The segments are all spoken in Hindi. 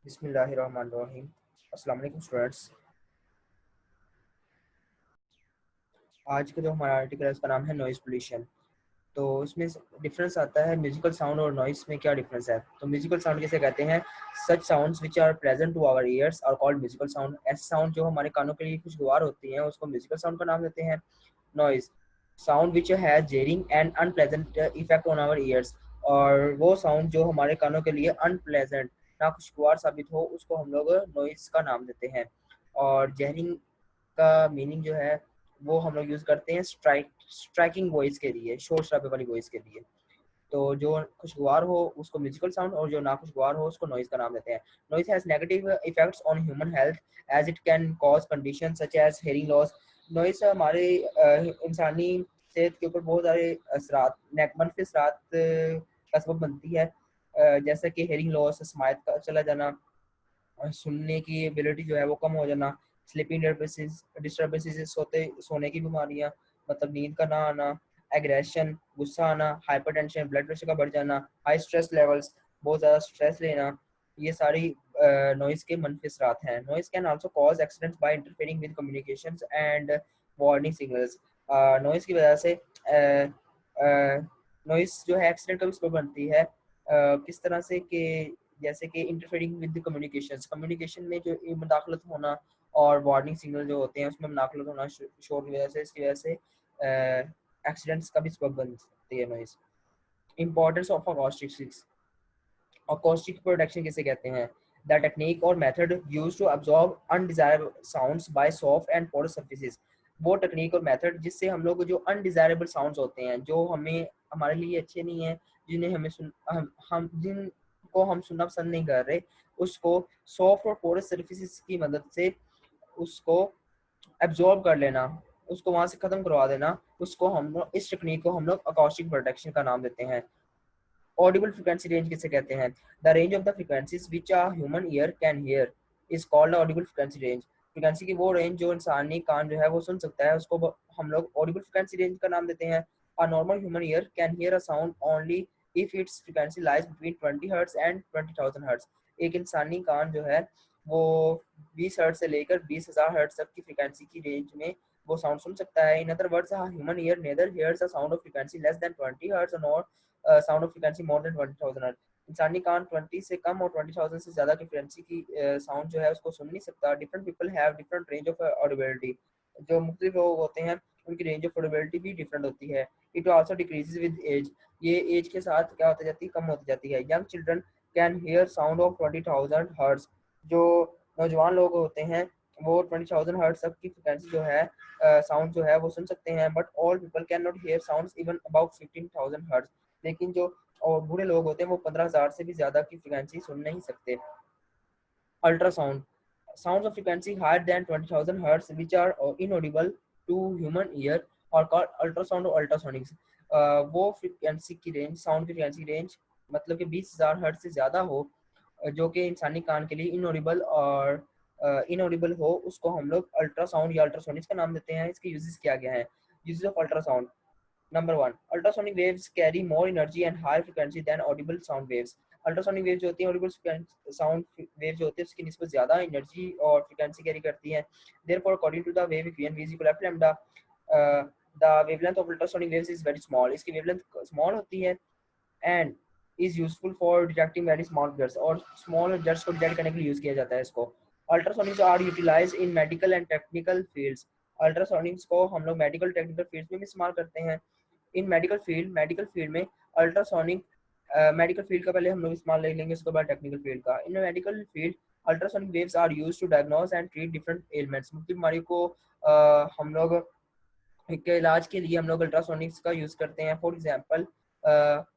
बिस्मिल्लाहिर्रहमानिर्रहीम। अस्सलाम वालेकुम स्टूडेंट्स। आज का जो हमारा आर्टिकल है उसका नाम है नॉइज़ पोल्यूशन। तो इसमें डिफरेंस आता है म्यूजिकल साउंड और नॉइस में क्या डिफरेंस है। तो म्यूजिकल साउंड किसे कहते हैं? Such sounds which are present to our ears are called musical sound. ऐसे साउंड जो हमारे कानों के लिए खुशगवार होती हैं उसको म्यूजिकल साउंड का नाम देते हैं। Noise sound which has jarring and unpleasant effect on our ears. और वो साउंड जो हमारे कानों के लिए अनप्लेजेंट ना खुशगवार साबित हो उसको हम लोग नॉइज का नाम देते हैं। और जहरिंग का मीनिंग जो है वो हम लोग यूज़ करते हैं स्ट्राइकिंग वॉइस के लिए, शोर शराबे वाली वॉइस के लिए। तो जो खुशगवार हो उसको म्यूजिकल साउंड और जो नाखुशगवार हो उसको नॉइज का नाम देते हैं। Noise has negative effects on human health as it can cause condition such as hearing loss. Noise हमारे इंसानी सेहत के ऊपर बहुत सारे असरात, मनफी असरात का सबब बनती है। जैसे कि हेयरिंग लॉस, समायत का चला जाना, सुनने की एबिलिटी जो है वो कम हो जाना, स्लीपिंग डिस्टर्बेंसेस, सोने की बीमारियां, मतलब नींद का ना आना, एग्रेशन, गुस्सा आना, हाइपरटेंशन, ब्लड प्रेशर का बढ़ जाना, हाई स्ट्रेस लेवल्स, बहुत ज़्यादा स्ट्रेस लेना, ये सारी नॉइज़ के मनफी असरात हैं। Noise can also cause accidents by interfering with communications and warning signals. Noise की वजह से नॉइज़ जो है एक्सीडेंट का भी सबब बनती है। किस तरह से कि जैसे कि इंटरफेयरिंग विद कम्युनिकेशंस, कम्युनिकेशन में जो मुदाखलत होना और वार्निंग सिग्नल जो होते हैं उसमें मुदाखलत होना शोर की वजह से, इसकी वजह से एक्सीडेंट्स का भी सबब बन सकती है noise. Importance of acoustics. Acoustic protection किसे कहते हैं? द टेक्निक और method used to absorb undesirable sounds by soft and porous surfaces. वो टेक्निक और मेथड जिससे हम लोग जो अनडिजायरेबल साउंड्स होते हैं, जो हमें हमारे लिए अच्छे नहीं हैं, जिन्हें हमें हम जिनको हम सुनना पसंद नहीं कर रहे, उसको सॉफ्ट और पोरस सरफेसेस की मदद से उसको एब्जॉर्ब कर लेना, उसको वहां से खत्म करवा देना, उसको हम लोग, इस टेक्निक को हम लोग अकॉस्टिक प्रोटेक्शन का नाम देते हैं। ऑडिबल फ्रीक्वेंसी रेंज किसे कहते हैं? The range of the frequencies which a human ear can hear is called Audible frequency range. Frequency की वो रेंज जो इंसानी कान जो है वो सुन सकता है उसको हम लोग ऑडिबल फ्रीक्वेंसी रेंज का नाम देते हैं। A normal human ear can hear a sound only if it's frequency lies between 20 hertz and 20,000 hertz. एक इंसानी कान जो है वो 20 हर्ट्ज से लेकर 20,000 हर्ट्ज तक की फ्रीक्वेंसी की रेंज में वो साउंड सुन सकता है। In other words, human ear neither hears a sound of frequency less than 20 hertz nor sound of frequency more than 20,000 hertz. इंसानी कान 20 से कम और 20,000 से ज़्यादा की फ्रीक्वेंसी की साउंड जो है उसको सुन नहीं सकता। Different people have different range of audibility. जो मुख्तलिफ लोग होते हैं उनकी रेंज ऑफ ऑडिबिलिटी भी डिफरेंट होती है। It also decreases with age. ये एज के साथ क्या होती जाती है? कम होती जाती है। Young children can hear sound of 20,000 hertz. जो नौजवान लोग होते हैं वो 20,000 हर्ट्ज तक की फ्रिक्वेंसी जो है साउंड जो है वो सुन सकते हैं। But all people can not here sounds even about 15,000 hertz. लेकिन जो और बूढ़े लोग होते हैं वो 15,000 से भी ज़्यादा की फ्रिक्वेंसी सुन नहीं सकते। Ultrasound sounds of frequency higher than 20,000 hertz which are inaudible to human ear are called ultrasound or ultrasonics। वो फ्रीक्वेंसी की रेंज, साउंड की फ्रीक्वेंसी रेंज मतलब कि 20,000 हर्ट्ज से ज़्यादा हो, जो कि इंसानी कान के लिए इनऑडिबल और इनऑडिबल हो, उसको हम लोग अल्ट्रासाउंड या अल्ट्रासोनिक्स का नाम देते हैं। इसके यूजेस क्या क्या हैं? Uses of ultrasound. Number one, ultrasonic waves carry more energy and higher frequency than audible sound waves. Ultrasonic wave जो होती हैं, ऑडिबल साउंड वेव जो होती है उसकी निस्बत ज़्यादा एनर्जी और फ्रिक्वेंसी कैरी करती हैं। Therefore according to the wave equation v is equal to f lambda, the wavelength of ultrasonic waves is very small. इसकी वेवलेंथ स्मॉल होती है and is useful for detecting very small jars, और स्मॉल जर्स को डिटेक्ट करने के लिए यूज किया जाता है इसको। Ultrasonics are utilise in medical and technical fields. Ultrasonics को हम लोग मेडिकल टेक्निकल फील्ड्स में भी इस्तेमाल करते हैं। इन मेडिकल फील्ड में अल्ट्रासोनिक, मेडिकल फील्ड का पहले हम लोग इस्तेमाल ले लेंगे, उसके बाद टेक्निकल फील्ड का। In medical field ultrasonic waves are used to diagnose and treat different elements. मुख्तलिफ बीमारी को हम लोग के इलाज के लिए हम लोग अल्ट्रासोनिक्स का यूज़ करते हैं। For example,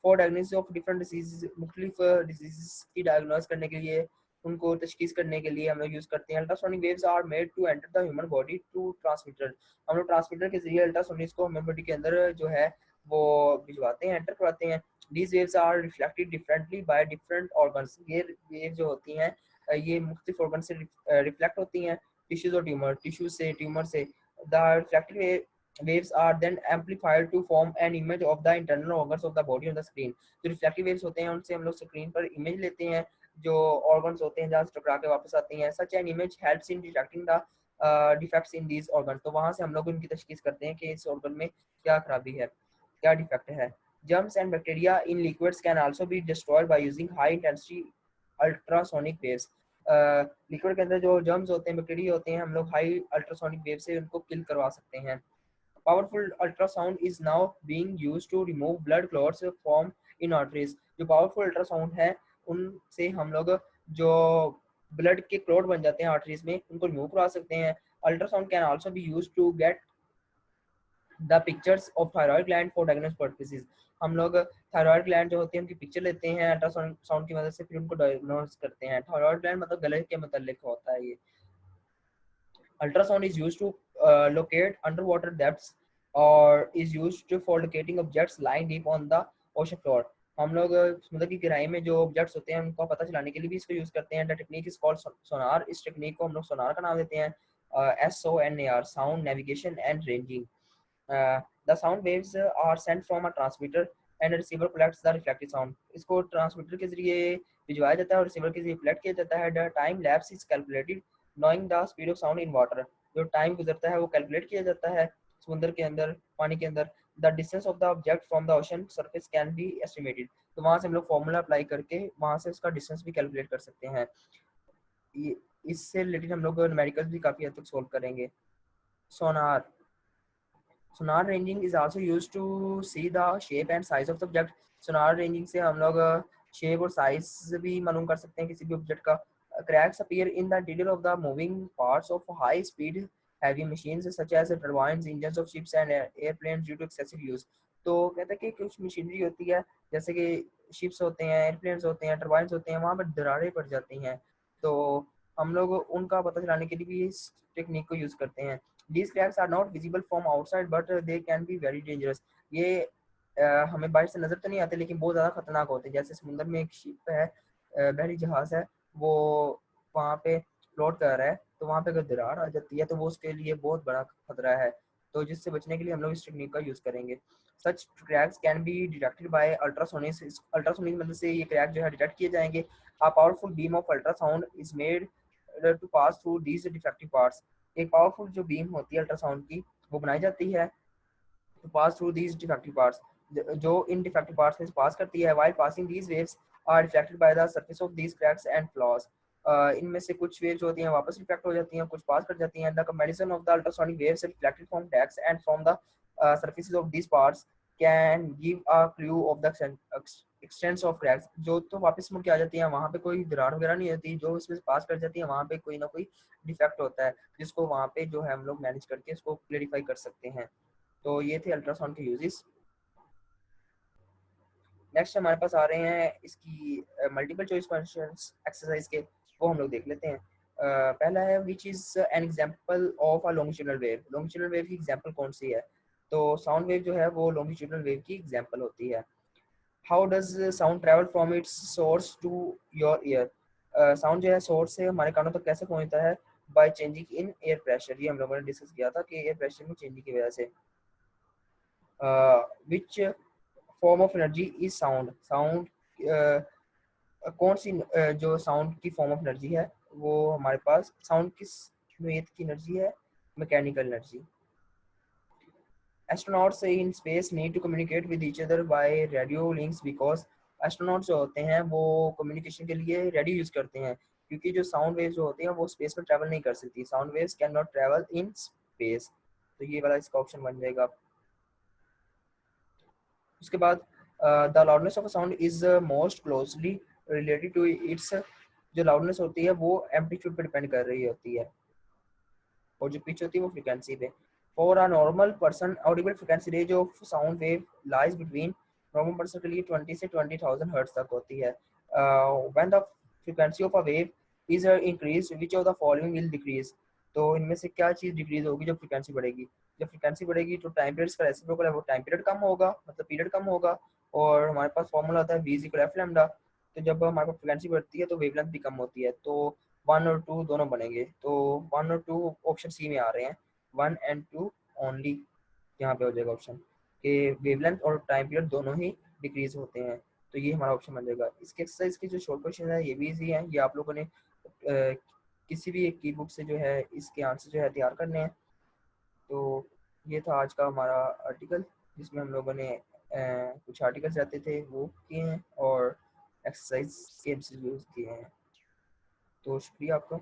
for diagnosis of different disease, मुख्तलिफ डिजीज़ की डायग्नोज करने के लिए, उनको तशखीस करने के लिए हम लोग यूज़ करते हैं। Ultrasonic waves are made to enter the human body to transmitter. हम लोग ट्रांसमीटर के जरिए अल्ट्रासोनिक्स को ह्यूमन बॉडी के अंदर जो है वो भिजवाते हैं, एंटर करवाते हैं। These waves are reflected differently by different organs. ये वेव जो होती हैं ये मुख्तलिफ ऑर्गन से रिफ्लेक्ट होती हैं, टिश्यूज और ट्यूमर से। The reflected waves are then amplified to form an image of the internal organs of the body on the screen। जो रिफ्लेक्टिव वेव्स होते हैं उनसे हम लोग स्क्रीन पर इमेज लेते हैं, जो ऑर्गन्स होते हैं जहाँ से टकरा के वापस आती हैं। Such an image helps in detecting the defects in these organ, तो वहाँ से हम लोग उनकी तशखीस करते हैं कि इस ऑर्गन में क्या खराबी है, क्या डिफेक्ट है। Germs and bacteria in liquids can also be destroyed by using high intensity ultrasonic waves. Liquid के अंदर जो जर्म्स होते हैं, बैक्टीरिया होते हैं, हम लोग हाई अल्ट्रासोनिक वेव से उनको किल करवा सकते हैं। Powerful ultrasound is now being used to remove blood clots form in arteries. जो पावरफुल अल्ट्रासाउंड है उनसे हम लोग जो ब्लड के क्लॉट बन जाते हैं आर्टरीज में, उनको रिमूव करवा सकते हैं। Ultrasound can also be used to get the pictures of thyroid gland for diagnosis purposes. हम लोग थायराइड ग्लैंड जो होती है उनकी पिक्चर लेते हैं अल्ट्रासाउंड साउंड की मदद से, फिर उनको डायग्नोस करते हैं। थायराइड ग्लैंड मतलब गले के मतलब होता है ये। Ultrasound is used to locate underwater depths or is used for locating objects lying deep on the ocean floor. हम लोग समुद्र की गहराई में जो ऑब्जेक्ट्स होते हैं उनको पता चलाने के लिए भी इसको यूज करते हैं। द टेक्निक इज कॉल्ड सोनार। इस टेक्निक को हम लोग सोनार का नाम देते हैं। SONAR, sound navigation and ranging. The sound waves are sent from a transmitter and receiver collects the reflected sound. इसको ट्रांसमीटर के जरिए भिजवाया जाता है और रिसीवर के जरिए कलेक्ट किया जाता है। The time lapse is calculated knowing the speed of sound in water. जो टाइम गुजरता है वो कैलकुलेट किया जाता है समुद्र के अंदर, पानी के अंदर। The distance of the object from the ocean surface can be estimated, तो वहाँ से हम लोग फॉर्मूला अप्लाई करके वहाँ से उसका डिस्टेंस भी कैलकुलेट कर सकते हैं। इससे रिलेटेड हम लोग न्यूमेरिकल्स भी काफ़ी हद तक सोल्व करेंगे। Sonar sonar ranging is also used to see the shape and size of the object. Sonar ranging से हम लोग शेप और साइज भी मालूम कर सकते हैं किसी भी ऑब्जेक्ट का। cracks appear in the interior of the moving parts of high speed heavy machines such as turbines, engines of ships and airplanes due to excessive use। तो कहते हैं कि कुछ मशीनरी होती है जैसे कि शिप्स होते हैं, एयरप्लेन्स होते हैं, टर्बाइंस होते हैं, वहाँ पर दरारें पड़ जाती हैं, तो हम लोग उनका पता चलाने के लिए भी इस टेक्निक को यूज़ करते हैं। These cracks are not visible from outside but they can be very dangerous। ये हमें बाहर से नज़र तो नहीं आते लेकिन बहुत ज़्यादा खतरनाक होते हैं। जैसे समुद्र में एक शिप है, बहरी जहाज़ है, वो वहाँ पे फ्लोट कर रहा है, तो वहाँ पे अगर दरार आ जाती है तो वो उसके लिए बहुत बड़ा खतरा है, तो जिससे बचने के लिए हम लोग इस टेक्निक का यूज़ करेंगे। Such cracks can be detected by ultrasonic. Ultrasonic मदद से ये क्रैक जो है डिटेक्ट किए जाएंगे। A powerful beam of ultrasound is made to pass through these defective parts. एक पावरफुल जो बीम होती है अल्ट्रासाउंड की वो बनाई जाती है to pass through these defective parts, जो इन डिफेक्टिव पार्ट्स में पास करती है। while passing these waves are reflected by the surface of these cracks and flaws। इनमें से कुछ वेव्स होती हैं वापस रिफ्लेक्ट हो जाती हैं, कुछ पास कर जाती हैं। The comparison of the ultrasonic waves reflected from decks and from the surfaces of these parts can give a clue of the extents of cracks। जो तो वापस मुड़ के आ जाती हैं, वहाँ पे कोई दरार वगैरह नहीं होती, जो इसमें पास कर जाती है वहाँ पे कोई ना कोई डिफेक्ट होता है, जिसको वहाँ पे जो है हम लोग मैनेज करके इसको क्लेरिफाई कर सकते हैं। तो ये थे अल्ट्रासाउंड के यूजेस। नेक्स्ट हमारे पास आ रहे हैं इसकी मल्टीपल चॉइस क्वेश्चंस एक्सरसाइज के, वो हम लोग देख लेते हैं। पहला है which is an example of a longitudinal wave. Longitudinal wave की एग्जांपल कौन सी है? तो साउंड वेव जो है वो लॉन्गिट्यूडनल वेव की एग्जांपल होती है। How does sound travel from its source to your ear. Sound जो है सोर्स से हमारे कानों तक कैसे पहुंचता है? By changing in air pressure. ये हम लोगों ने डिस्कस किया था कि एयर प्रेशर में चेंजिंग की वजह से। Which form of energy is sound. Sound कौन सी जो साउंड की फॉर्म ऑफ एनर्जी है वो हमारे पास साउंड किस नोयत की एनर्जी है? Mechanical energy. Astronauts in space need to communicate with each other by radio links because astronauts जो होते हैं वो कम्युनिकेशन के लिए रेडियो यूज करते हैं, क्योंकि जो साउंड वेव्स जो होती हैं वो स्पेस में ट्रैवल नहीं कर सकती। Sound waves can not travel in space, तो ये वाला इसका ऑप्शन बन जाएगा। उसके बाद the loudness of a sound is most closely related to its. जो लाउडनेस होती है वो एम्पलीट्यूड पे डिपेंड कर रही होती है और जो पिच होती है वो फ्रीक्वेंसी पे। For a normal person Audible frequency range of sound wave lies between, normal person के लिए 20 से 20,000 हर्ट्ज तक होती है। When the frequency of a wave is increase which of the following will decrease. तो इनमें से क्या चीज़ डिक्रीज होगी जब फ्रीक्वेंसी बढ़ेगी? जब फ्रीक्वेंसी बढ़ेगी तो टाइम पीरियड का रेसिप्रोकल है वो टाइम पीरियड कम होगा, मतलब पीरियड कम होगा। और हमारे पास फॉर्मूला आता है v is equal F lambda. तो जब हमारे पास फ्रीक्वेंसी बढ़ती है तो वेवलेंथ भी कम होती है, तो 1 और 2 दोनों बनेंगे। तो 1 और 2 ऑप्शन सी में आ रहे हैं, 1 एंड 2 ओनली यहाँ पे हो जाएगा ऑप्शन कि वेवलेंथ और टाइम पीरियड दोनों ही डिक्रीज होते हैं। तो ये हमारा ऑप्शन बन जाएगा। इसके एक्सरसाइज के जो शॉर्ट क्वेश्चन है ये भी इजी है, ये आप लोगों ने किसी भी एक की बुक से जो है इसके आंसर जो है तैयार करने हैं। तो ये था आज का हमारा आर्टिकल, जिसमें हम लोगों ने कुछ आर्टिकल्स रहते थे वो किए हैं और एक्सरसाइज के एमसीक्यूज किए हैं। तो शुक्रिया आपका।